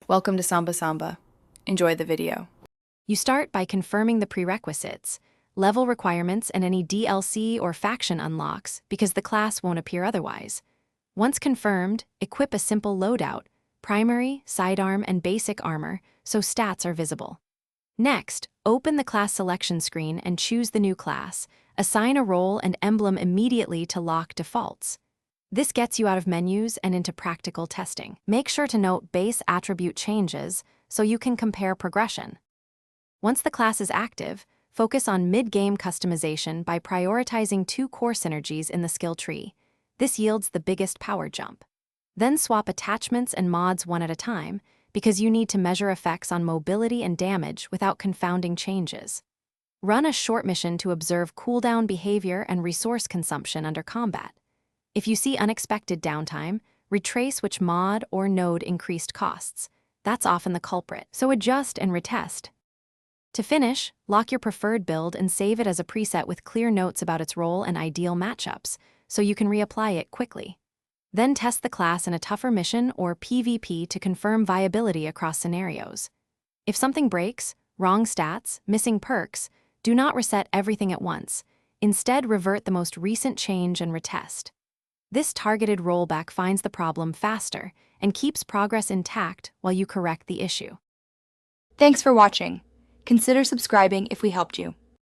Welcome to Samba Samba. Enjoy the video. You start by confirming the prerequisites, level requirements, and any DLC or faction unlocks because the class won't appear otherwise. Once confirmed, equip a simple loadout, primary, sidearm, and basic armor, so stats are visible. Next, open the class selection screen and choose the new class. Assign a role and emblem immediately to lock defaults. This gets you out of menus and into practical testing. Make sure to note base attribute changes so you can compare progression. Once the class is active, focus on mid-game customization by prioritizing 2 core synergies in the skill tree. This yields the biggest power jump. Then swap attachments and mods one at a time, because you need to measure effects on mobility and damage without confounding changes. Run a short mission to observe cooldown behavior and resource consumption under combat. If you see unexpected downtime, retrace which mod or node increased costs. That's often the culprit, so adjust and retest. To finish, lock your preferred build and save it as a preset with clear notes about its role and ideal matchups, so you can reapply it quickly. Then test the class in a tougher mission or PvP to confirm viability across scenarios. If something breaks, wrong stats, missing perks, do not reset everything at once. Instead, revert the most recent change and retest. This targeted rollback finds the problem faster and keeps progress intact while you correct the issue. Thanks for watching. Consider subscribing if we helped you.